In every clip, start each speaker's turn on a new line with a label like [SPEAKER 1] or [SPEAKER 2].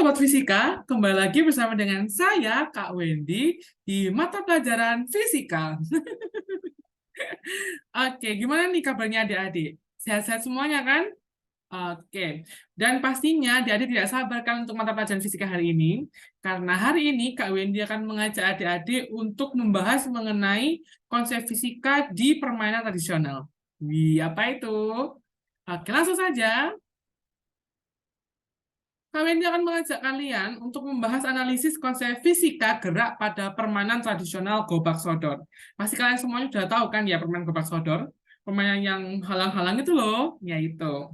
[SPEAKER 1] Sobat Fisika, kembali lagi bersama dengan saya, Kak Wendy, di mata pelajaran Fisika. Oke, gimana nih kabarnya adik-adik? Sehat-sehat semuanya kan? Oke, dan pastinya adik-adik tidak sabar kan untuk mata pelajaran Fisika hari ini, karena hari ini Kak Wendy akan mengajak adik-adik untuk membahas mengenai konsep fisika di permainan tradisional. Wih, apa itu? Oke, langsung saja. Kami akan mengajak kalian untuk membahas analisis konsep fisika gerak pada permainan tradisional gobak sodor. Pasti kalian semuanya sudah tahu kan ya permainan gobak sodor? Permainan yang halang-halang itu loh, yaitu.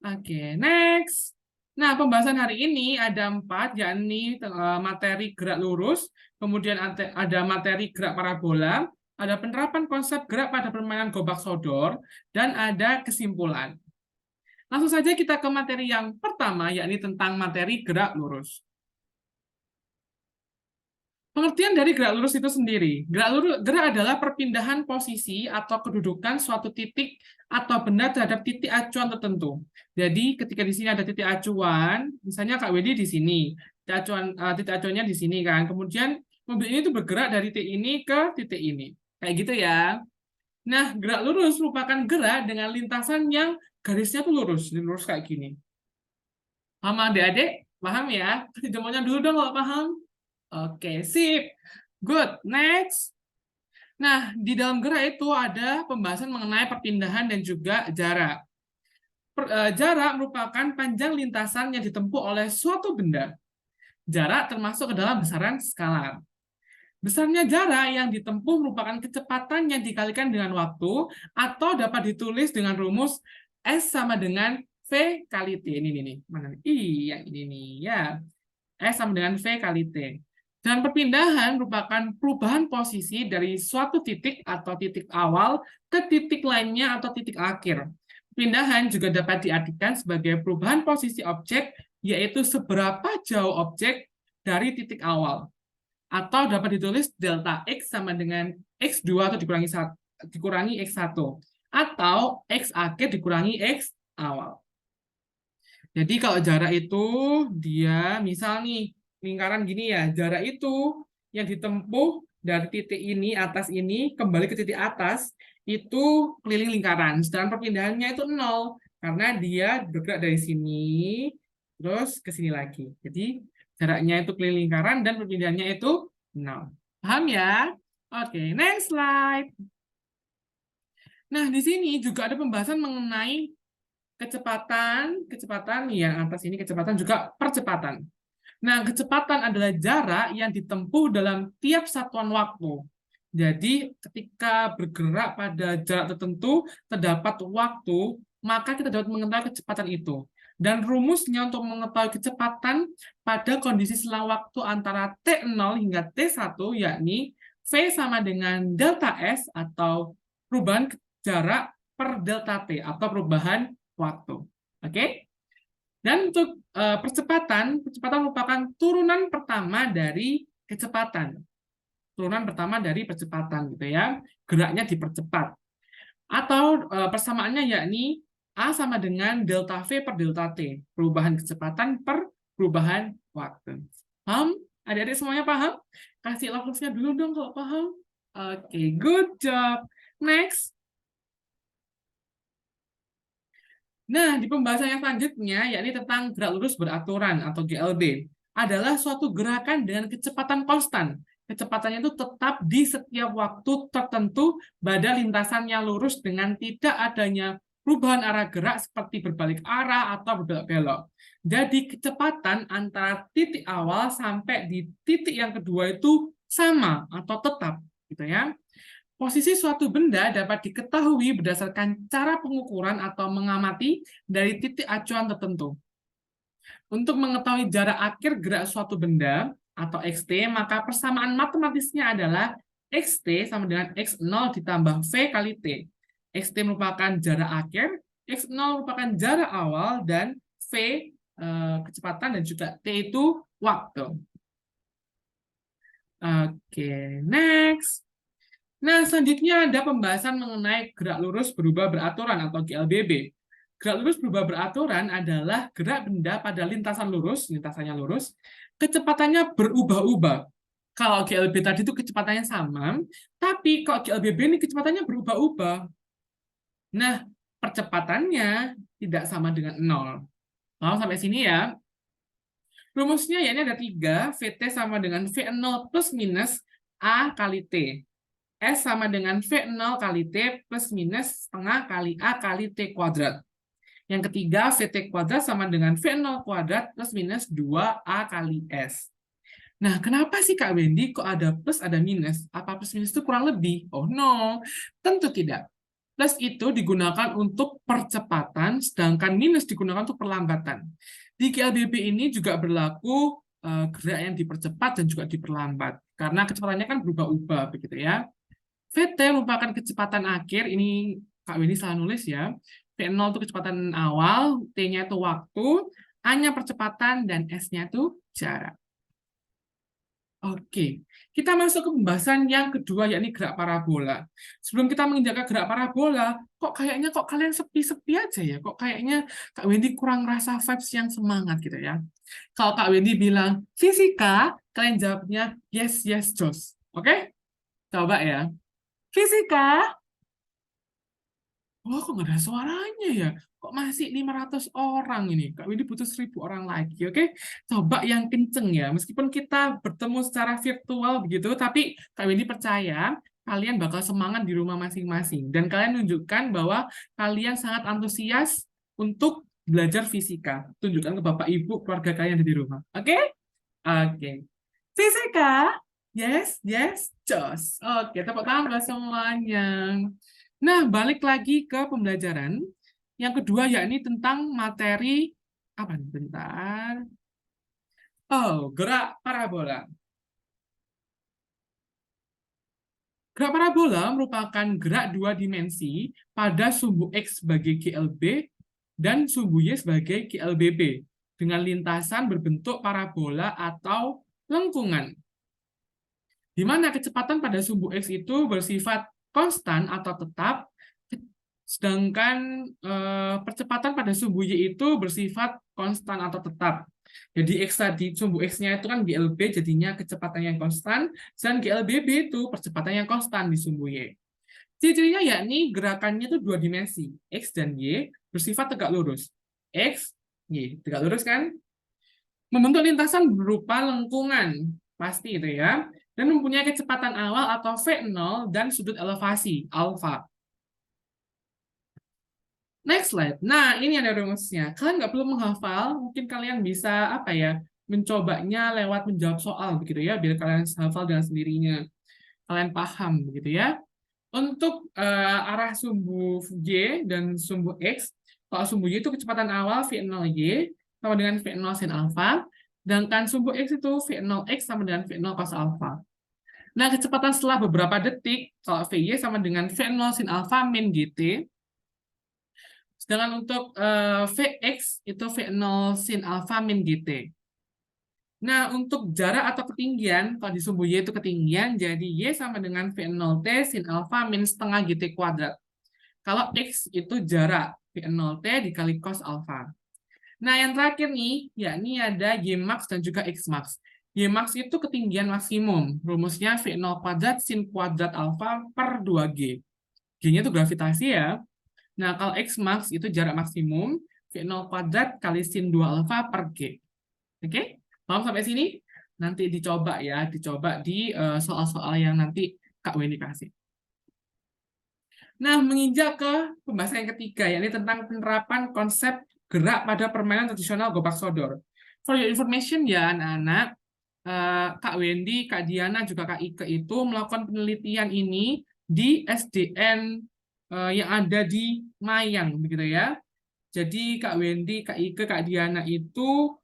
[SPEAKER 1] Oke, next. Nah, pembahasan hari ini ada 4, yakni materi gerak lurus, kemudian ada materi gerak parabola, ada penerapan konsep gerak pada permainan gobak sodor, dan ada kesimpulan. Langsung saja kita ke materi yang pertama, yakni tentang materi gerak lurus. Pengertian dari gerak lurus itu sendiri. Gerak adalah perpindahan posisi atau kedudukan suatu titik atau benda terhadap titik acuan tertentu. Jadi ketika di sini ada titik acuan, misalnya Kak Wedi di sini, titik acuannya di sini kan. Kemudian mobil ini tuh bergerak dari titik ini ke titik ini. Kayak gitu ya. Nah, gerak lurus merupakan gerak dengan lintasan yang garisnya tuh lurus kayak gini. Paham adik-adik? Paham ya? Kasih jempolnya dulu dong kalau paham. Oke, sip. Good. Next. Nah, di dalam gerak itu ada pembahasan mengenai perpindahan dan juga jarak. Jarak merupakan panjang lintasan yang ditempuh oleh suatu benda. Jarak termasuk ke dalam besaran skalar. Besarnya jarak yang ditempuh merupakan kecepatan yang dikalikan dengan waktu atau dapat ditulis dengan rumus S sama dengan V kali T. Ini nih. Mana nih? Yang ini nih ya. S sama dengan V kali T. Dan perpindahan merupakan perubahan posisi dari suatu titik atau titik awal ke titik lainnya atau titik akhir. Perpindahan juga dapat diartikan sebagai perubahan posisi objek, yaitu seberapa jauh objek dari titik awal. Atau dapat ditulis delta X sama dengan X2 atau dikurangi X1. Atau X akhir dikurangi X awal. Jadi kalau jarak itu dia misal nih lingkaran gini ya, jarak itu yang ditempuh dari titik ini atas ini kembali ke titik atas itu keliling lingkaran. Sedangkan perpindahannya itu 0 karena dia bergerak dari sini terus ke sini lagi. Jadi jaraknya itu keliling lingkaran dan perpindahannya itu 0. Paham ya? Oke, next slide. Nah, di sini juga ada pembahasan mengenai kecepatan yang atas ini kecepatan juga percepatan. Nah, kecepatan adalah jarak yang ditempuh dalam tiap satuan waktu. Jadi, ketika bergerak pada jarak tertentu, terdapat waktu, maka kita dapat mengetahui kecepatan itu. Dan rumusnya untuk mengetahui kecepatan pada kondisi selang waktu antara T0 hingga T1, yakni V sama dengan delta S atau perubahan jarak per delta T atau perubahan waktu. Oke? Dan untuk percepatan merupakan turunan pertama dari kecepatan. Turunan pertama dari percepatan gitu ya. Geraknya dipercepat. Atau persamaannya yakni A sama dengan delta V per delta T. Perubahan kecepatan per perubahan waktu. Paham? Adik-adik semuanya paham? Kasih love-nya dulu dong kalau paham. Oke, good job. Next. Nah, di pembahasan yang selanjutnya, yakni tentang gerak lurus beraturan atau GLB, adalah suatu gerakan dengan kecepatan konstan. Kecepatannya itu tetap di setiap waktu tertentu pada lintasan yang lurus dengan tidak adanya perubahan arah gerak seperti berbalik arah atau berbelok-belok. Jadi kecepatan antara titik awal sampai di titik yang kedua itu sama atau tetap, gitu ya. Posisi suatu benda dapat diketahui berdasarkan cara pengukuran atau mengamati dari titik acuan tertentu. Untuk mengetahui jarak akhir gerak suatu benda atau xt, maka persamaan matematisnya adalah xt sama dengan x0 ditambah v kali t. Xt merupakan jarak akhir, x0 merupakan jarak awal, dan v kecepatan dan juga t itu waktu. Oke, next. Nah, selanjutnya ada pembahasan mengenai gerak lurus berubah beraturan atau GLBB. Gerak lurus berubah beraturan adalah gerak benda pada lintasan lurus, lintasannya lurus, kecepatannya berubah-ubah. Kalau GLB tadi itu kecepatannya sama, tapi kalau GLBB ini kecepatannya berubah-ubah. Nah, percepatannya tidak sama dengan 0. Mau sampai sini ya. Rumusnya ya ini ada 3, VT sama dengan V0 plus minus A kali T. S sama dengan V0 kali T plus minus setengah kali A kali T kuadrat. Yang ketiga, VT kuadrat sama dengan V0 kuadrat plus minus 2A kali S. Nah, kenapa sih Kak Wendy kok ada plus ada minus? Apa plus minus itu kurang lebih? Oh no, tentu tidak. Plus itu digunakan untuk percepatan, sedangkan minus digunakan untuk perlambatan. Di GLBB ini juga berlaku gerak yang dipercepat dan juga diperlambat. Karena kecepatannya kan berubah-ubah, begitu ya. VT merupakan kecepatan akhir, ini Kak Wendy salah nulis ya. V0 itu kecepatan awal, T-nya itu waktu, A-nya percepatan, dan S-nya itu jarak. Oke, kita masuk ke pembahasan yang kedua, yakni gerak parabola. Sebelum kita menginjak ke gerak parabola, kok kalian sepi-sepi aja ya? Kok kayaknya Kak Wendy kurang rasa vibes yang semangat gitu ya? Kalau Kak Wendy bilang fisika, kalian jawabnya yes, yes, Jos. Oke? Coba ya. Fisika? Oh, kok nggak ada suaranya ya? Kok masih 500 orang ini? Kak Windy butuh 1000 orang lagi, oke? Coba yang kenceng ya. Meskipun kita bertemu secara virtual begitu, tapi Kak Windy percaya kalian bakal semangat di rumah masing-masing. Dan kalian tunjukkan bahwa kalian sangat antusias untuk belajar fisika. Tunjukkan ke Bapak Ibu, keluarga kalian di rumah. Oke? Oke. Fisika? Yes, yes, Jos. Oke, tepuk tangan buat semuanya. Nah, balik lagi ke pembelajaran. Yang kedua, yakni tentang materi, apa nih, bentar. Oh, gerak parabola. Gerak parabola merupakan gerak dua dimensi pada sumbu X sebagai GLB dan sumbu Y sebagai GLBB dengan lintasan berbentuk parabola atau lengkungan. Di mana kecepatan pada sumbu X itu bersifat konstan atau tetap, sedangkan percepatan pada sumbu Y itu bersifat konstan atau tetap. Jadi X tadi, sumbu X-nya itu kan GLB, jadinya kecepatan yang konstan, dan GLBB itu percepatan yang konstan di sumbu Y. Ciri-cirinya yakni gerakannya itu dua dimensi, X dan Y, bersifat tegak lurus. X, Y, tegak lurus kan? Membentuk lintasan berupa lengkungan, pasti itu ya, dan mempunyai kecepatan awal atau V0 dan sudut elevasi, alfa. Next slide. Nah, ini ada rumusnya. Kalian nggak perlu menghafal, mungkin kalian bisa apa ya, mencobanya lewat menjawab soal begitu ya, biar kalian hafal dengan sendirinya. Kalian paham begitu ya. Untuk arah sumbu Y dan sumbu X, kalau sumbu Y itu kecepatan awal V0Y sama dengan V0 sin alfa, sedangkan sumbu X itu V0X sama dengan V0 cos alfa. Nah, kecepatan setelah beberapa detik, kalau VY sama dengan V0 sin alfa min GT, sedangkan untuk Vx itu V0 sin alfa min GT. Nah, untuk jarak atau ketinggian, kalau di sumbu Y itu ketinggian, jadi Y sama dengan V0T sin alfa min setengah GT kuadrat. Kalau X itu jarak, V0T dikali cos alfa. Nah, yang terakhir nih, yakni ada Y max dan juga X max. Y max itu ketinggian maksimum. Rumusnya V0 kuadrat sin kuadrat alfa per 2G. G-nya itu gravitasi ya. Nah, kalau X max itu jarak maksimum, V0 kuadrat kali sin 2 alfa per G. Oke? Paham sampai sini? Nanti dicoba ya, dicoba di soal-soal yang nanti Kak Weni kasih. Nah, menginjak ke pembahasan yang ketiga, yakni tentang penerapan konsep gerak pada permainan tradisional gobak sodor. For your information ya anak-anak, Kak Wendy, Kak Diana, juga Kak Ike itu melakukan penelitian ini di SDN yang ada di Mayang, begitu ya. Jadi Kak Wendy, Kak Ike, Kak Diana itu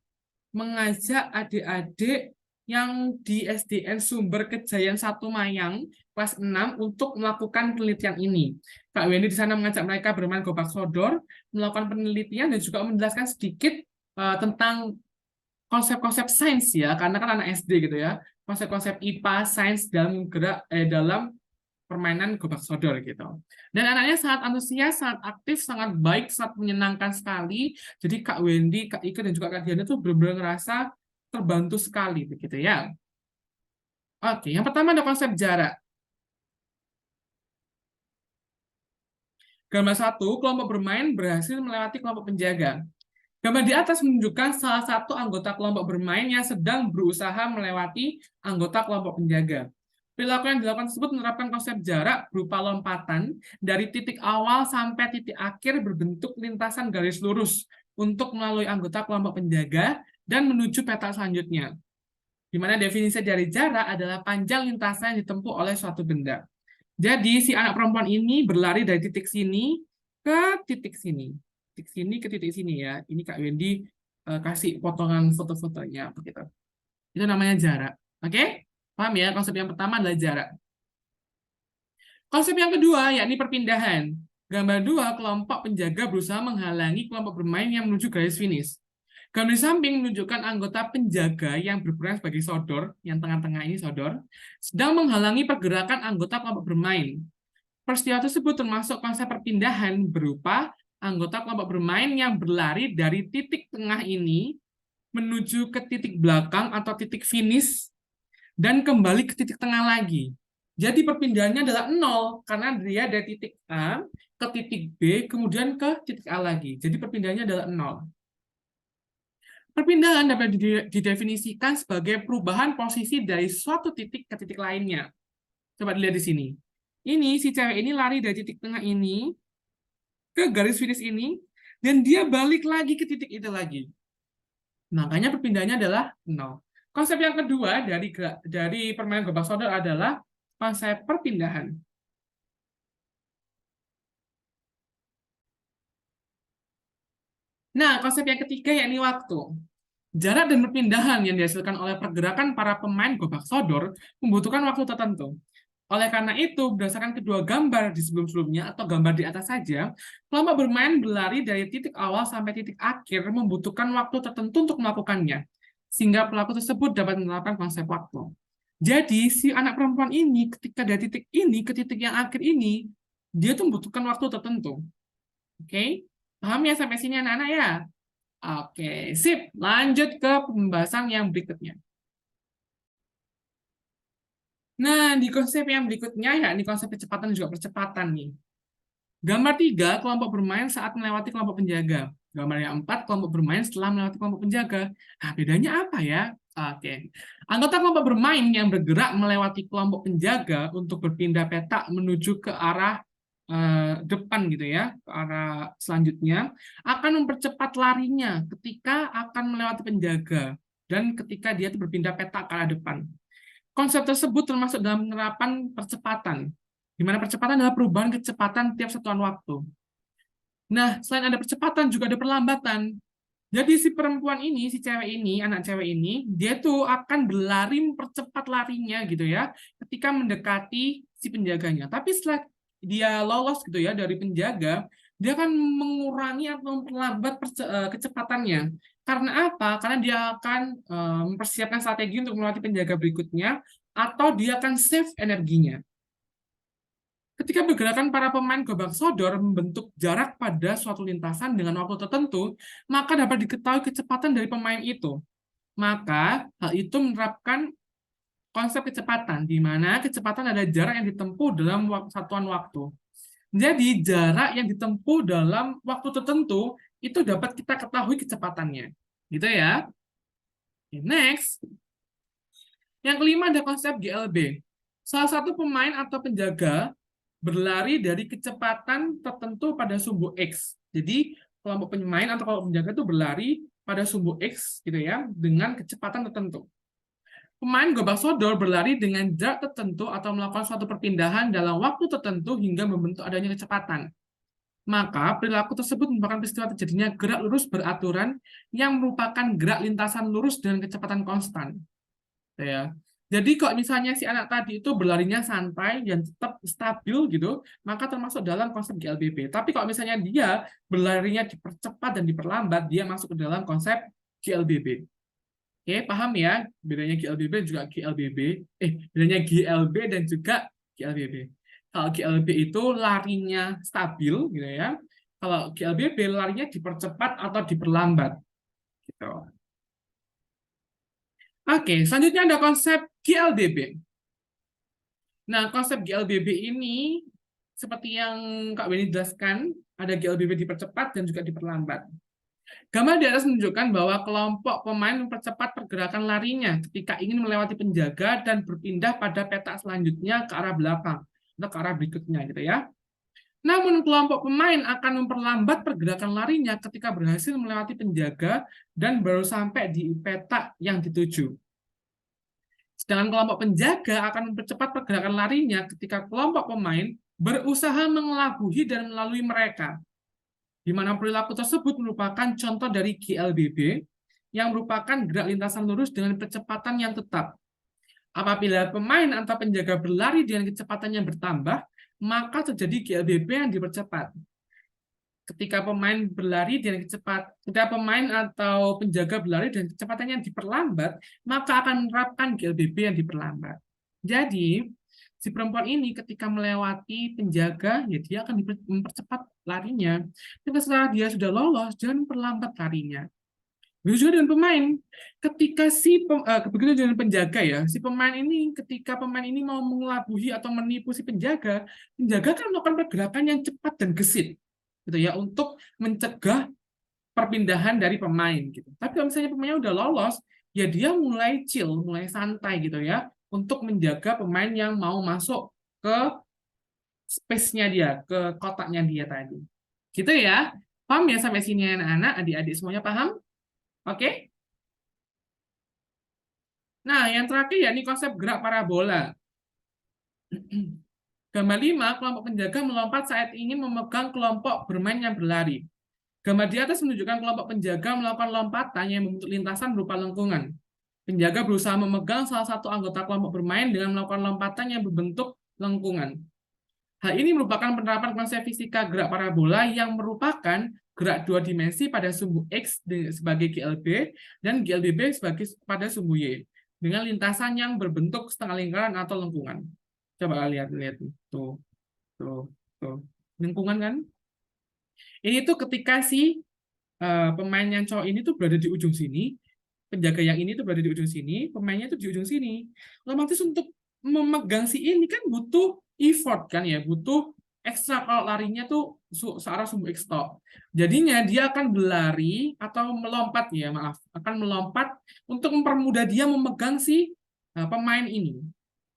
[SPEAKER 1] mengajak adik-adik yang di SDN Sumber Kejayaan 1 Mayang kelas 6 untuk melakukan penelitian ini. Kak Wendy di sana mengajak mereka bermain gobak sodor, melakukan penelitian dan juga menjelaskan sedikit tentang konsep-konsep sains ya, karena kan anak SD gitu ya, konsep-konsep IPA, sains dalam permainan gobak sodor gitu. Dan anaknya sangat antusias, sangat aktif, sangat baik, sangat menyenangkan sekali. Jadi Kak Wendy, Kak Ike, dan juga Kak Diana tuh benar-benar ngerasa terbantu sekali begitu ya. Oke, yang pertama ada konsep jarak. Gambar 1, kelompok bermain berhasil melewati kelompok penjaga. Gambar di atas menunjukkan salah satu anggota kelompok bermain yang sedang berusaha melewati anggota kelompok penjaga. Perilaku yang dilakukan tersebut menerapkan konsep jarak berupa lompatan dari titik awal sampai titik akhir berbentuk lintasan garis lurus untuk melalui anggota kelompok penjaga dan menuju petak selanjutnya. Di mana definisi dari jarak adalah panjang lintasan yang ditempuh oleh suatu benda. Jadi si anak perempuan ini berlari dari titik sini ke titik sini. Titik sini ke titik sini ya. Ini Kak Wendy kasih potongan foto-fotonya begitu. Itu namanya jarak. Oke? Paham ya? Konsep yang pertama adalah jarak. Konsep yang kedua yakni perpindahan. Gambar 2, kelompok penjaga berusaha menghalangi kelompok bermain yang menuju garis finish. Gambar di samping menunjukkan anggota penjaga yang berperan sebagai sodor, yang tengah-tengah ini sodor, sedang menghalangi pergerakan anggota kelompok bermain. Peristiwa tersebut termasuk konsep perpindahan berupa anggota kelompok bermain yang berlari dari titik tengah ini menuju ke titik belakang atau titik finish dan kembali ke titik tengah lagi. Jadi perpindahannya adalah 0 karena dia dari titik A ke titik B kemudian ke titik A lagi. Jadi perpindahannya adalah 0. Perpindahan dapat didefinisikan sebagai perubahan posisi dari suatu titik ke titik lainnya. Coba dilihat di sini. Ini si cewek ini lari dari titik tengah ini ke garis finish ini dan dia balik lagi ke titik itu lagi. Makanya perpindahannya adalah 0. Konsep yang kedua dari permainan gobak sodor adalah konsep perpindahan. Nah, konsep yang ketiga yakni waktu. Jarak dan perpindahan yang dihasilkan oleh pergerakan para pemain gobak sodor membutuhkan waktu tertentu. Oleh karena itu, berdasarkan kedua gambar di sebelum-sebelumnya atau gambar di atas saja, kelompok bermain berlari dari titik awal sampai titik akhir membutuhkan waktu tertentu untuk melakukannya, sehingga pelaku tersebut dapat menerapkan konsep waktu. Jadi, si anak perempuan ini ketika dari titik ini ke titik yang akhir ini, dia tuh membutuhkan waktu tertentu. Oke? Paham ya sampai sini anak-anak ya? Oke, sip. Lanjut ke pembahasan yang berikutnya. Nah, di konsep yang berikutnya, ya, di konsep kecepatan dan juga percepatan nih. Gambar 3, kelompok bermain saat melewati kelompok penjaga. Gambar yang 4, kelompok bermain setelah melewati kelompok penjaga. Nah, bedanya apa ya? Oke. Anggota kelompok bermain yang bergerak melewati kelompok penjaga untuk berpindah petak menuju ke arah depan gitu ya, ke arah selanjutnya, akan mempercepat larinya ketika akan melewati penjaga dan ketika dia berpindah petak ke arah depan. Konsep tersebut termasuk dalam penerapan percepatan, di mana percepatan adalah perubahan kecepatan tiap satuan waktu. Nah, selain ada percepatan, juga ada perlambatan. Jadi si perempuan ini, si cewek ini, anak cewek ini, dia tuh akan berlari mempercepat larinya gitu ya, ketika mendekati si penjaganya. Tapi setelah dia lolos gitu ya dari penjaga, dia akan mengurangi atau memperlambat kecepatannya. Karena apa? Karena dia akan mempersiapkan strategi untuk melewati penjaga berikutnya, atau dia akan save energinya. Ketika pergerakan para pemain gobak sodor membentuk jarak pada suatu lintasan dengan waktu tertentu, maka dapat diketahui kecepatan dari pemain itu. Maka, hal itu menerapkan konsep kecepatan, di mana kecepatan adalah jarak yang ditempuh dalam satuan waktu. Jadi, jarak yang ditempuh dalam waktu tertentu, itu dapat kita ketahui kecepatannya. Gitu ya. Next. Yang kelima ada konsep GLB. Salah satu pemain atau penjaga berlari dari kecepatan tertentu pada sumbu X. Jadi kelompok pemain atau kelompok penjaga itu berlari pada sumbu X gitu ya dengan kecepatan tertentu. Pemain gobak sodor berlari dengan jarak tertentu atau melakukan suatu perpindahan dalam waktu tertentu hingga membentuk adanya kecepatan. Maka perilaku tersebut merupakan peristiwa terjadinya gerak lurus beraturan yang merupakan gerak lintasan lurus dengan kecepatan konstan. Ya. Jadi kalau misalnya si anak tadi itu berlarinya santai dan tetap stabil gitu, maka termasuk dalam konsep GLBB. Tapi kalau misalnya dia berlarinya dipercepat dan diperlambat, dia masuk ke dalam konsep GLBB. Oke, paham ya? Bedanya GLBB dan juga GLBB. Bedanya GLB dan juga GLBB. Kalau GLB itu larinya stabil, gitu ya. Kalau GLBB larinya dipercepat atau diperlambat, gitu. Oke, selanjutnya ada konsep GLDB. Nah, konsep GLBB ini seperti yang Kak Weni jelaskan, ada GLBB dipercepat dan juga diperlambat. Gambar di atas menunjukkan bahwa kelompok pemain mempercepat pergerakan larinya ketika ingin melewati penjaga dan berpindah pada petak selanjutnya ke arah belakang atau ke arah berikutnya, gitu ya. Namun kelompok pemain akan memperlambat pergerakan larinya ketika berhasil melewati penjaga dan baru sampai di petak yang dituju. Sedangkan kelompok penjaga akan mempercepat pergerakan larinya ketika kelompok pemain berusaha mengelabuhi dan melalui mereka, di mana perilaku tersebut merupakan contoh dari GLBB yang merupakan gerak lintasan lurus dengan kecepatan yang tetap. Apabila pemain atau penjaga berlari dengan kecepatan yang bertambah, maka terjadi GLBB yang dipercepat. Ketika pemain berlari dengan ketika pemain atau penjaga berlari dengan kecepatan yang diperlambat, maka akan menerapkan GLBB yang diperlambat. Jadi, si perempuan ini ketika melewati penjaga, ya dia akan mempercepat larinya. Tapi setelah dia sudah lolos, jangan perlambat larinya. Begitu juga dengan pemain. Ketika begitu dengan penjaga ya, si pemain ini ketika pemain ini mau mengelabuhi atau menipu si penjaga kan melakukan pergerakan yang cepat dan gesit, gitu ya, untuk mencegah perpindahan dari pemain gitu. Tapi kalau misalnya pemainnya udah lolos, ya dia mulai chill, mulai santai gitu ya, untuk menjaga pemain yang mau masuk ke space-nya dia, ke kotaknya dia tadi. Gitu ya. Paham ya sampai sini anak-anak, adik-adik semuanya paham? Oke? Nah, yang terakhir ya ini konsep gerak parabola. Gambar 5, kelompok penjaga melompat saat ingin memegang kelompok bermain yang berlari. Gambar di atas menunjukkan kelompok penjaga melakukan lompatan yang membentuk lintasan berupa lengkungan. Penjaga berusaha memegang salah satu anggota kelompok bermain dengan melakukan lompatan yang berbentuk lengkungan. Hal ini merupakan penerapan konsep fisika gerak parabola yang merupakan gerak dua dimensi pada sumbu X sebagai GLB dan GLBB sebagai pada sumbu Y dengan lintasan yang berbentuk setengah lingkaran atau lengkungan. Coba lihat tuh, tuh, lengkungan kan? Ini tuh ketika si pemain yang cowok ini tuh berada di ujung sini, penjaga yang ini tuh berada di ujung sini, pemainnya tuh di ujung sini. Otomatis untuk memegang si ini kan butuh effort kan ya, butuh ekstra kalau larinya tuh searah sumbu X tok. Jadinya dia akan berlari atau melompat ya, maaf, akan melompat untuk mempermudah dia memegang si pemain ini.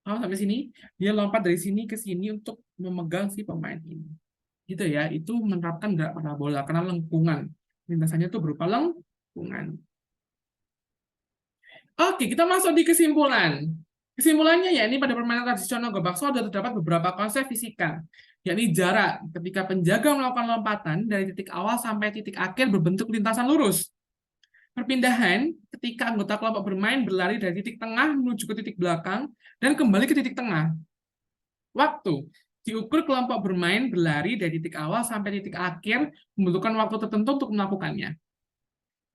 [SPEAKER 1] Kalau sampai sini, dia lompat dari sini ke sini untuk memegang si pemain ini. Gitu ya, itu menerapkan gerak parabola karena lengkungan. Lintasannya itu berupa lengkungan. Oke, kita masuk di kesimpulan. Kesimpulannya ya ini pada permainan tradisional gobak sodor terdapat beberapa konsep fisika, yakni jarak ketika penjaga melakukan lompatan dari titik awal sampai titik akhir berbentuk lintasan lurus. Perpindahan ketika anggota kelompok bermain berlari dari titik tengah menuju ke titik belakang dan kembali ke titik tengah. Waktu diukur kelompok bermain berlari dari titik awal sampai titik akhir membutuhkan waktu tertentu untuk melakukannya.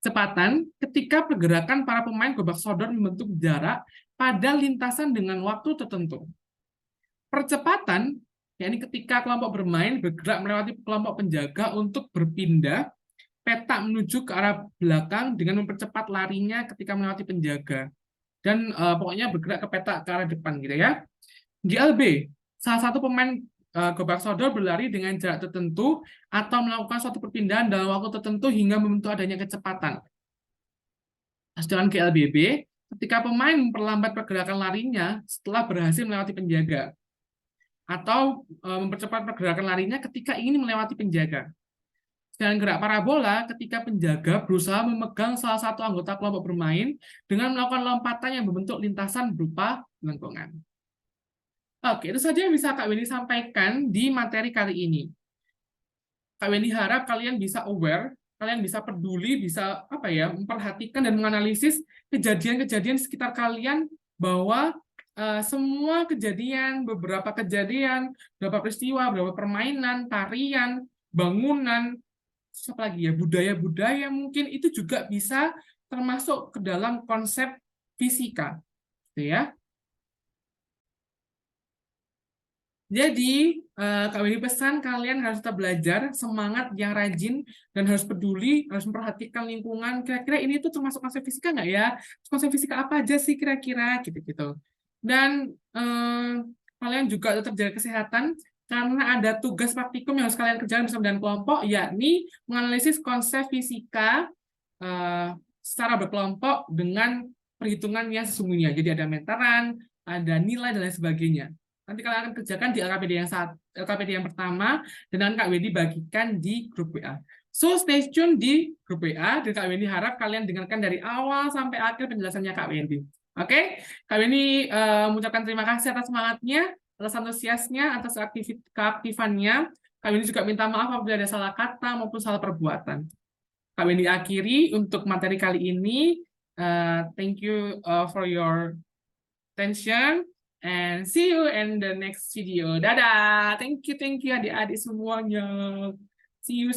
[SPEAKER 1] Kecepatan ketika pergerakan para pemain gobak sodor membentuk jarak pada lintasan dengan waktu tertentu. Percepatan, yakni ketika kelompok bermain bergerak melewati kelompok penjaga untuk berpindah petak menuju ke arah belakang dengan mempercepat larinya ketika melewati penjaga. Dan pokoknya bergerak ke petak ke arah depan gitu ya. GLB, salah satu pemain gobak sodor berlari dengan jarak tertentu atau melakukan suatu perpindahan dalam waktu tertentu hingga membentuk adanya kecepatan. Sedangkan GLBB, ketika pemain memperlambat pergerakan larinya setelah berhasil melewati penjaga atau mempercepat pergerakan larinya ketika ingin melewati penjaga. Sedangkan gerak parabola ketika penjaga berusaha memegang salah satu anggota kelompok bermain dengan melakukan lompatan yang berbentuk lintasan berupa lengkungan. Oke, itu saja yang bisa Kak Weni sampaikan di materi kali ini. Kak Weni harap kalian bisa aware, kalian bisa peduli, bisa memperhatikan dan menganalisis kejadian-kejadian sekitar kalian bahwa semua kejadian, beberapa peristiwa, beberapa permainan, tarian, bangunan, apa lagi ya, budaya-budaya mungkin itu juga bisa termasuk ke dalam konsep fisika, gitu ya. Jadi, Kak Wendy pesan kalian harus tetap belajar, semangat, yang rajin, dan harus peduli, harus memperhatikan lingkungan. Kira-kira ini tuh termasuk konsep fisika nggak ya? Konsep fisika apa aja sih kira-kira? Gitu-gitu. Dan kalian juga tetap jaga kesehatan, karena ada tugas praktikum yang harus kalian kerjakan bersama dengan kelompok, yakni menganalisis konsep fisika secara berkelompok dengan perhitungan yang sesungguhnya. Jadi ada meteran, ada nilai, dan lain sebagainya. Nanti kalian akan kerjakan di LKPD yang pertama, dan akan Kak Wendy bagikan di grup WA. So, stay tune di grup WA, dan Kak Wendy harap kalian dengarkan dari awal sampai akhir penjelasannya Kak Wendy. Oke? Kak Wendy mengucapkan terima kasih atas semangatnya, atas antusiasnya, atas keaktifannya. Kak Wendy juga minta maaf apabila ada salah kata maupun salah perbuatan. Kak Wendy akhiri untuk materi kali ini. Thank you for your attention and see you in the next video. Dadah. Thank you adik-adik semuanya. See you.